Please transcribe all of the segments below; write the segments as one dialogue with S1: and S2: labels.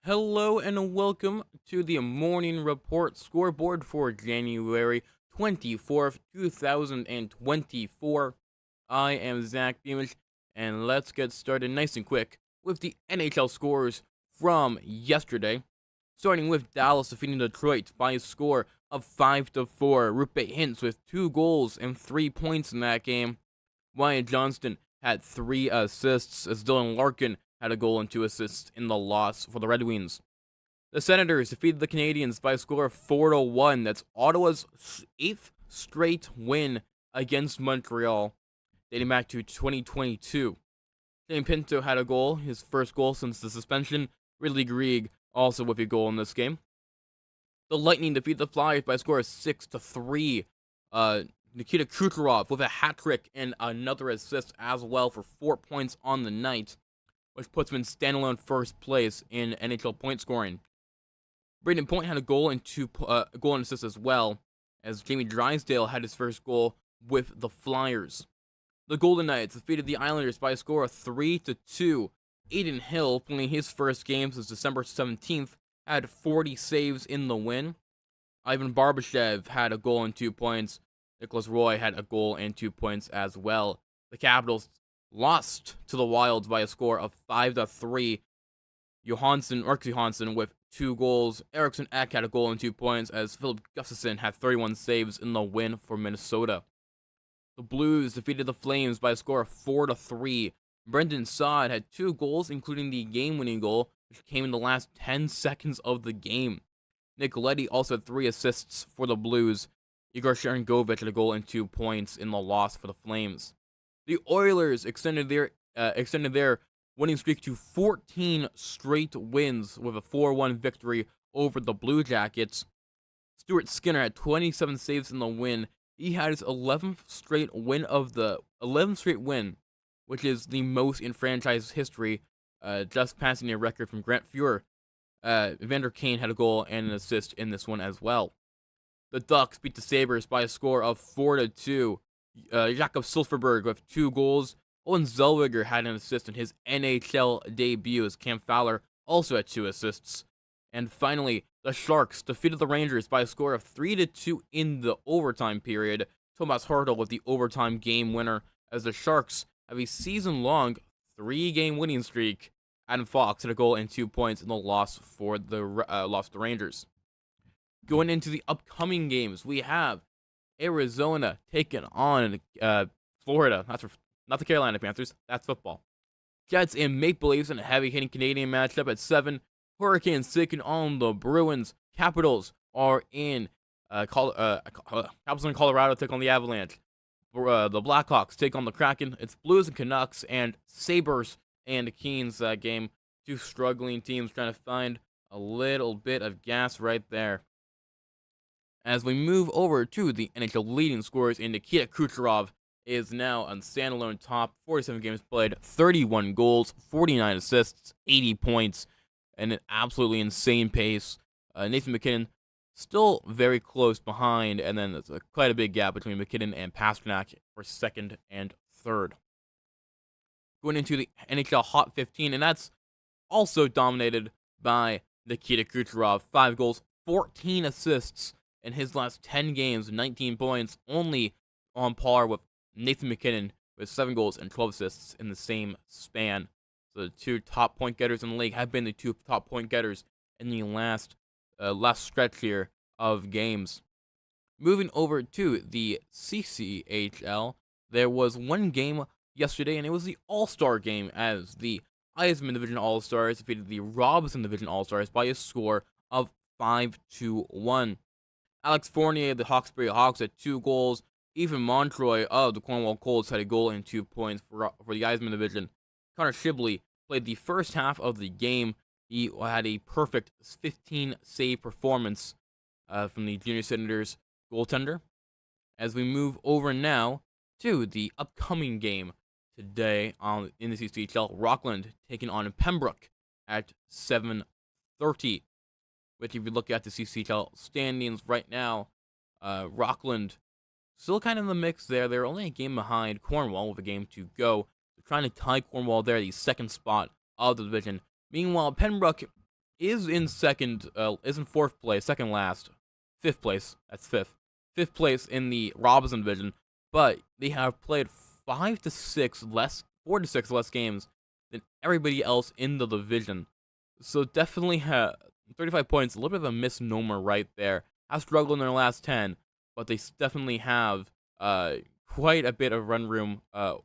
S1: Hello and welcome to the morning report scoreboard for January 24th, 2024. I am Zach Beamish, and let's get started nice and quick with the NHL scores from yesterday. Starting with Dallas defeating Detroit by a score of 5-4. Roope Hintz with 2 goals and 3 points in that game. Wyatt Johnston had 3 assists as Dylan Larkin had a goal and 2 assists in the loss for the Red Wings. The Senators defeated the Canadiens by a score of 4-1. That's Ottawa's 8th straight win against Montreal, dating back to 2022. Shane Pinto had a goal, his first goal since the suspension. Ridley Greig also with a goal in this game. The Lightning defeated the Flyers by a score of 6-3. Nikita Kucherov with a hat trick and another assist as well for 4 points on the night, which puts him in standalone first place in NHL point scoring. Braden Point had a goal and goal and assist as well, as Jamie Drysdale had his first goal with the Flyers. The Golden Knights defeated the Islanders by a score of 3-2. Aiden Hill, playing his first game since December 17th, had 40 saves in the win. Ivan Barbashev had a goal and 2 points. Nicholas Roy had a goal and 2 points as well. The Capitals lost to the Wilds by a score of 5-3. Johansson with 2 goals. Eriksson Ek had a goal and 2 points, as Philip Gustafsson had 31 saves in the win for Minnesota. The Blues defeated the Flames by a score of 4-3. Brendan Saad had 2 goals, including the game-winning goal, which came in the last 10 seconds of the game. Nick Leddy also had 3 assists for the Blues. Igor Sharangovich had a goal and 2 points in the loss for the Flames. The Oilers extended their winning streak to 14 straight wins with a 4-1 victory over the Blue Jackets. Stuart Skinner had 27 saves in the win. He had his 11th straight win, which is the most in franchise history, just passing a record from Grant Fuhr. Evander Kane had a goal and an assist in this one as well. The Ducks beat the Sabres by a score of 4-2. Jakob Silfverberg with 2 goals. Owen Zellweger had an assist in his NHL debut, as Cam Fowler also had 2 assists. And finally, the Sharks defeated the Rangers by a score of 3-2 in the overtime period. Thomas Hertl with the overtime game winner, as the Sharks have a season-long 3-game winning streak. Adam Fox had a goal and 2 points in the loss for the Rangers. Going into the upcoming games, we have Arizona taking on Florida. Not the Carolina Panthers. That's football. Jets and Maple Leafs in a heavy-hitting Canadian matchup at 7. Hurricanes taking on the Bruins. Capitals are in Capitals in Colorado take on the Avalanche. The Blackhawks take on the Kraken. It's Blues and Canucks, and Sabres and Kings game. 2 struggling teams trying to find a little bit of gas right there. As we move over to the NHL leading scorers, Nikita Kucherov is now on standalone top. 47 games played, 31 goals, 49 assists, 80 points, and an absolutely insane pace. Nathan MacKinnon still very close behind, and then there's quite a big gap between McKinnon and Pastrnak for second and third. Going into the NHL Hot 15, and that's also dominated by Nikita Kucherov. 5 goals, 14 assists in his last 10 games, 19 points, only on par with Nathan MacKinnon with 7 goals and 12 assists in the same span. So the 2 top point getters in the league have been the 2 top point getters in the last stretch here of games. Moving over to the CCHL, there was one game yesterday, and it was the All-Star game, as the Eisman Division All-Stars defeated the Robinson Division All-Stars by a score of 5-1. Alex Fournier of the Hawkesbury Hawks had 2 goals. Ethan Montroy of the Cornwall Colts had a goal and 2 points for the Eisman Division. Connor Shibley played the first half of the game. He had a perfect 15-save performance from the Junior Senators goaltender. As we move over now to the upcoming game today in the CCHL, Rockland taking on Pembroke at 7:30. Which, if you look at the CCHL standings right now, Rockland still kind of in the mix there. They're only a game behind Cornwall with a game to go. They're trying to tie Cornwall there, the second spot of the division. Meanwhile, Pembroke is in fourth place, second last, fifth place. That's fifth place in the Robinson division. But they have played 4 to 6 less games than everybody else in the division. So definitely 35 points, a little bit of a misnomer right there. Have struggled in their last 10, but they definitely have quite a bit of run room. They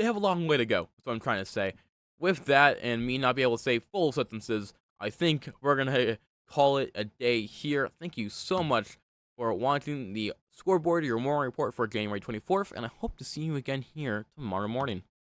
S1: have a long way to go. That's what I'm trying to say. With that, and me not be able to say full sentences, I think we're gonna call it a day here. Thank you so much for watching the Scoreboard, your morning report for January 24th, and I hope to see you again here tomorrow morning.